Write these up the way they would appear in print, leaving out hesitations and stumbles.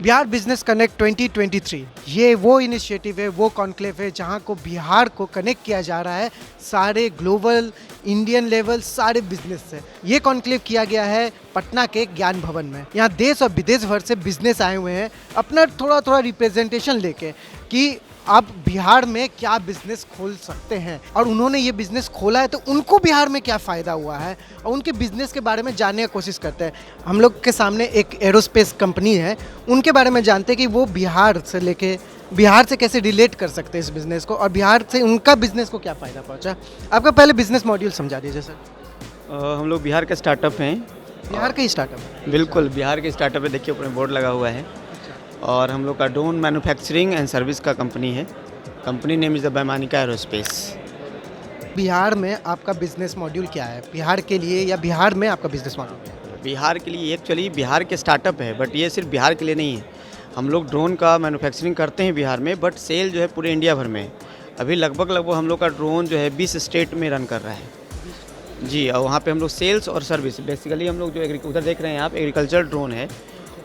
Bihar business connect 2023 ये वो initiative है, वो कॉन्क्लेव है जहाँ को बिहार को कनेक्ट किया जा रहा है सारे ग्लोबल इंडियन लेवल सारे बिजनेस से। ये कॉन्क्लेव किया गया है पटना के ज्ञान भवन में। यहाँ देश और विदेश भर से बिजनेस आए हुए हैं अपना थोड़ा थोड़ा रिप्रेजेंटेशन लेके कि आप बिहार में क्या बिजनेस खोल सकते हैं, और उन्होंने ये बिजनेस खोला है तो उनको बिहार में क्या फ़ायदा हुआ है और उनके बिजनेस के बारे में जानने की कोशिश करते हैं। हम लोग के सामने एक एरोस्पेस कंपनी है, उनके बारे में जानते हैं कि वो बिहार से लेके बिहार से कैसे रिलेट कर सकते हैं इस बिज़नेस को और बिहार से उनका बिज़नेस को क्या फ़ायदा पहुंचा। आपका पहले बिज़नेस मॉड्यूल समझा दीजिए सर। हम लोग बिहार के स्टार्टअप हैं। बिहार का ही स्टार्टअप। बिल्कुल बिहार के स्टार्टअप है, देखिए ऊपर बोर्ड लगा हुआ है। और हम लोग का ड्रोन मैन्युफैक्चरिंग एंड सर्विस का कंपनी है। Company name is the Vaimanika aerospace. Bihar में आपका बिजनेस मॉड्यूल क्या है, बिहार के लिए या बिहार में आपका बिजनेस मॉड्यूल क्या है? बिहार के लिए एक्चुअली बिहार के स्टार्टअप है, बट ये सिर्फ बिहार के लिए नहीं है। हम लोग ड्रोन का मैन्युफैक्चरिंग करते हैं बिहार में, बट सेल जो है पूरे इंडिया भर में है। अभी लगभग हम लोग का ड्रोन जो है 20 स्टेट में रन कर रहा है जी। और वहाँ पे हम लोग सेल्स और सर्विस बेसिकली हम लोग जो उधर देख रहे हैं आप एग्रीकल्चर ड्रोन है,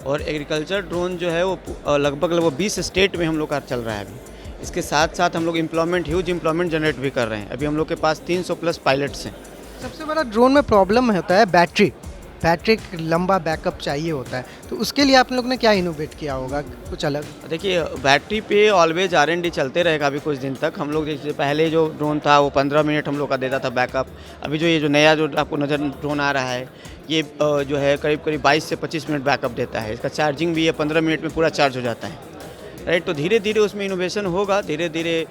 और एग्रीकल्चर ड्रोन जो है वो लगभग 20 स्टेट में हम लोग का चल रहा है अभी। इसके साथ साथ हम लोग ह्यूज एम्प्लॉयमेंट जनरेट भी कर रहे हैं। अभी हम लोग के पास 300 प्लस पायलट्स हैं। सबसे बड़ा ड्रोन में प्रॉब्लम होता है बैटरी लंबा बैकअप चाहिए होता है, तो उसके लिए आप लोग ने क्या इनोवेट किया होगा कुछ अलग? देखिए बैटरी पे ऑलवेज R&D चलते रहेगा अभी कुछ दिन तक। हम लोग जैसे पहले जो ड्रोन था वो 15 मिनट हम लोग का देता था बैकअप। अभी जो ये जो नया जो आपको नज़र ड्रोन आ रहा है ये जो है करीब 22 से 25 मिनट बैकअप देता है। इसका चार्जिंग भी है 15 मिनट में पूरा चार्ज हो जाता है, राइट। तो धीरे धीरे उसमें इनोवेशन होगा, धीरे धीरे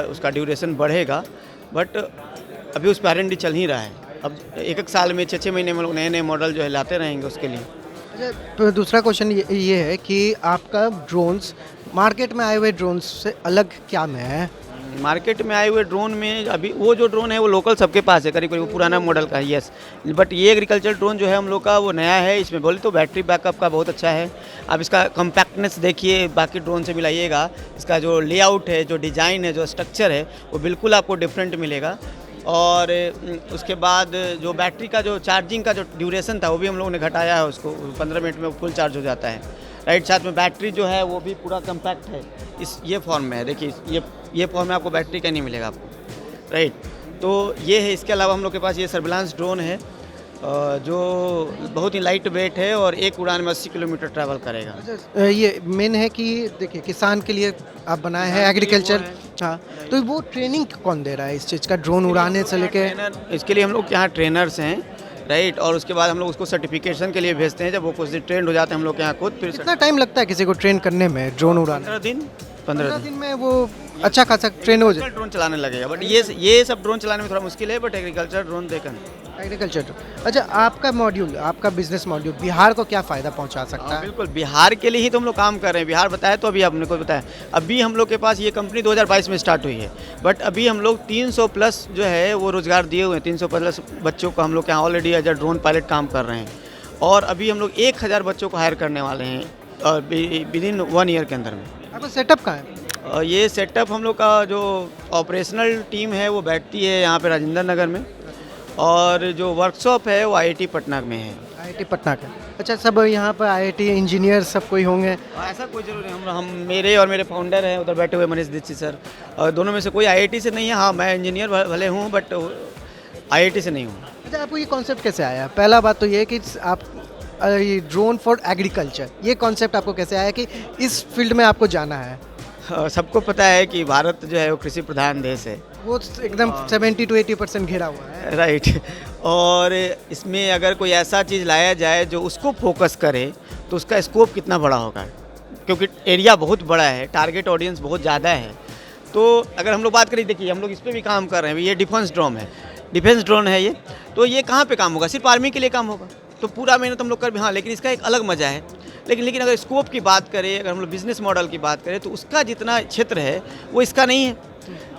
उसका ड्यूरेशन बढ़ेगा, बट अभी उस पर R&D चल ही रहा है। अब एक साल में 6 महीने में लोग नए मॉडल जो है लाते रहेंगे उसके लिए। अच्छा, तो दूसरा क्वेश्चन ये है कि आपका ड्रोन्स मार्केट में आए हुए ड्रोन्स से अलग क्या में है? मार्केट में आए हुए ड्रोन में अभी वो जो ड्रोन है वो लोकल सबके पास है, करीब वो पुराना मॉडल का है, यस। बट ये एग्रीकल्चर ड्रोन जो है हम लोग का वो नया है। इसमें बोले तो बैटरी बैकअप का बहुत अच्छा है। अब इसका कम्पैक्टनेस देखिए, बाकी ड्रोन से मिलाइएगा। इसका जो लेआउट है, जो डिज़ाइन है, जो स्ट्रक्चर है वो बिल्कुल आपको डिफरेंट मिलेगा। और उसके बाद जो बैटरी का जो चार्जिंग का जो ड्यूरेशन था वो भी हम लोगों ने घटाया है, उसको 15 मिनट में फुल चार्ज हो जाता है, राइट। साथ में बैटरी जो है वो भी पूरा कम्पैक्ट है, ये फॉर्म में है। देखिए ये फॉर्म में आपको बैटरी का नहीं मिलेगा आपको, राइट। तो ये है। इसके अलावा हम लोग के पास ये सर्विलांस ड्रोन है जो बहुत ही लाइट वेट है और एक उड़ान में 80 किलोमीटर ट्रैवल करेगा। अच्छा, ये मेन है कि देखिए किसान के लिए आप बनाए हैं एग्रीकल्चर। हाँ, तो वो ट्रेनिंग कौन दे रहा है इस चीज़ का, ड्रोन उड़ाने से लेके? इसके लिए हम लोग यहाँ ट्रेनर्स हैं, राइट। और उसके बाद हम लोग उसको सर्टिफिकेशन के लिए भेजते हैं। जब वो कुछ दिन ट्रेंड हो जाते हैं हम लोग यहाँ खुद, फिर कितना टाइम लगता है किसी को ट्रेन करने में ड्रोन उड़ाने? 15 दिन में वो अच्छा खासा ट्रेन हो जाए, ड्रोन चलाने लगेगा। बट ये सब ड्रोन चलाने में थोड़ा मुश्किल है, बट एग्रीकल्चर ड्रोन देखा एग्रीकल्चर। अच्छा, आपका मॉड्यूल, आपका बिजनेस मॉड्यूल बिहार को क्या फ़ायदा पहुंचा सकता है? बिल्कुल बिहार के लिए ही तो हम लोग काम कर रहे हैं। बिहार बताया तो अभी आपने को बताया। अभी हम लोग के पास ये कंपनी 2022 में स्टार्ट हुई है, बट अभी हम लोग 300 प्लस जो है वो रोज़गार दिए हुए हैं। 300 प्लस बच्चों को हम लोग यहाँ already as a drone pilot काम कर रहे हैं, और अभी हम लोग 1000 बच्चों को हायर करने वाले हैं और विद इन 1 ईयर के अंदर में। आपका सेटअप कहाँ है? ये सेटअप हम लोग का जो ऑपरेशनल टीम है वो बैठती है यहाँ पे राजेंद्र नगर में, और जो वर्कशॉप है वो IIT पटना में है। IIT पटना का। अच्छा, सब यहाँ पर IIT इंजीनियर सब कोई होंगे? ऐसा कोई जरूरी नहीं। हम मेरे और मेरे फाउंडर हैं उधर बैठे हुए मनीष दीक्षित सर, और दोनों में से कोई IIT से नहीं है। हाँ, मैं इंजीनियर भले हूँ बट IIT से नहीं हूँ। अच्छा, आपको ये कॉन्सेप्ट कैसे आया? पहला बात तो ये है कि आप ये ड्रोन फॉर एग्रीकल्चर, ये कॉन्सेप्ट आपको कैसे आया कि इस फील्ड में आपको जाना है? सबको पता है कि भारत जो है वो कृषि प्रधान देश है, वो एकदम 70 to 80% घिरा हुआ है, राइट। और इसमें अगर कोई ऐसा चीज़ लाया जाए जो उसको फोकस करे तो उसका स्कोप कितना बड़ा होगा, क्योंकि एरिया बहुत बड़ा है, टारगेट ऑडियंस बहुत ज़्यादा है। तो अगर हम लोग बात करें, देखिए हम लोग इस पर भी काम कर रहे हैं। ये डिफेंस ड्रोन है ये। तो ये कहाँ पे काम होगा? सिर्फ आर्मी के लिए काम होगा, तो पूरा मेहनत हम लोग कर भी, हाँ, लेकिन इसका एक अलग मज़ा है। लेकिन अगर स्कोप की बात करें, अगर हम लोग बिज़नेस मॉडल की बात करें, तो उसका जितना क्षेत्र है वो इसका नहीं है।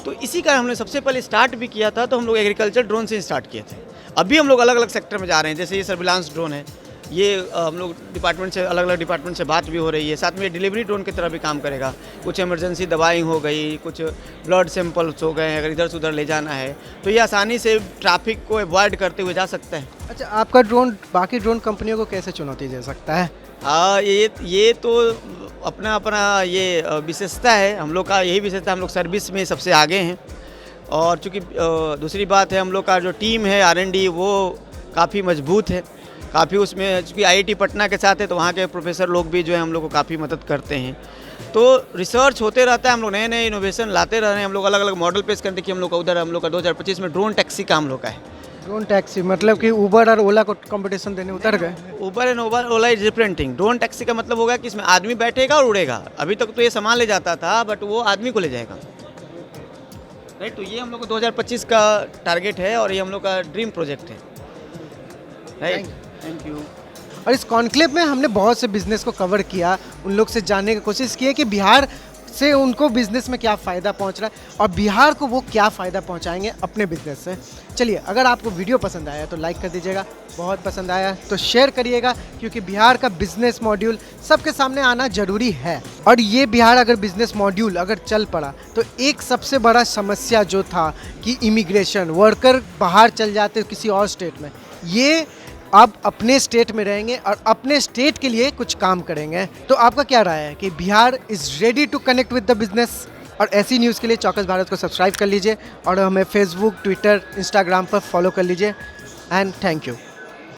तो इसी कारण हमने सबसे पहले स्टार्ट भी किया था, तो हम लोग एग्रीकल्चर ड्रोन से स्टार्ट किए थे। अभी हम लोग अलग अलग सेक्टर में जा रहे हैं। जैसे ये सर्विलांस ड्रोन है, ये हम लोग डिपार्टमेंट से अलग अलग डिपार्टमेंट से बात भी हो रही है। साथ में डिलीवरी ड्रोन की तरह भी काम करेगा। कुछ इमरजेंसी दवाई हो गई, कुछ ब्लड सैंपल्स हो गए, अगर इधर से उधर ले जाना है तो ये आसानी से ट्रैफिक को अवॉइड करते हुए जा सकता है। अच्छा, आपका ड्रोन बाकी ड्रोन कंपनियों को कैसे चुनौती दे सकता है? ये तो अपना अपना ये विशेषता है। हम लोग का यही विशेषता, हम लोग सर्विस में सबसे आगे हैं। और चूँकि दूसरी बात है, हम लोग का जो टीम है R&D वो काफ़ी मजबूत है, काफ़ी उसमें चूँकि IIT पटना के साथ है तो वहाँ के प्रोफेसर लोग भी जो है हम लोग को काफ़ी मदद करते हैं। तो रिसर्च होते रहता है, हम लोग नए नए इनोवेशन लाते रह रहे हैं। हम लोग अलग अलग मॉडल पेश करते हैं कि हम लोग का उधर हम लोग का 2025 में ड्रोन टैक्सी का हम लोग का है। ड्रोन टैक्सी मतलब कि उबर और ओला को कंपटीशन देने उतर गए। Uber and Ola is different thing. Drone taxi का मतलब होगा कि इसमें आदमी बैठेगा और उड़ेगा। अभी तक तो ये सामान ले जाता था, बट वो आदमी को ले जाएगा, राइट। तो ये हम लोग को 2025 का टारगेट है और ये हम लोग का ड्रीम प्रोजेक्ट है, राइट। Thank you. और इस कॉन्क्लेव में हमने बहुत से बिजनेस को कवर किया, उन लोग से जानने की कोशिश की है कि बिहार से उनको बिजनेस में क्या फ़ायदा पहुंच रहा है और बिहार को वो क्या फ़ायदा पहुंचाएंगे अपने बिजनेस से। चलिए, अगर आपको वीडियो पसंद आया तो लाइक कर दीजिएगा, बहुत पसंद आया तो शेयर करिएगा, क्योंकि बिहार का बिजनेस मॉड्यूल सबके सामने आना ज़रूरी है। और ये बिहार अगर बिजनेस मॉड्यूल अगर चल पड़ा तो एक सबसे बड़ा समस्या जो था कि इमिग्रेशन, वर्कर बाहर चल जाते किसी और स्टेट में, ये अब अपने स्टेट में रहेंगे और अपने स्टेट के लिए कुछ काम करेंगे। तो आपका क्या राय है कि Bihar is ready to connect with the business? और ऐसी न्यूज़ के लिए चौकस भारत को सब्सक्राइब कर लीजिए और हमें फेसबुक, ट्विटर, इंस्टाग्राम पर फॉलो कर लीजिए। And thank you.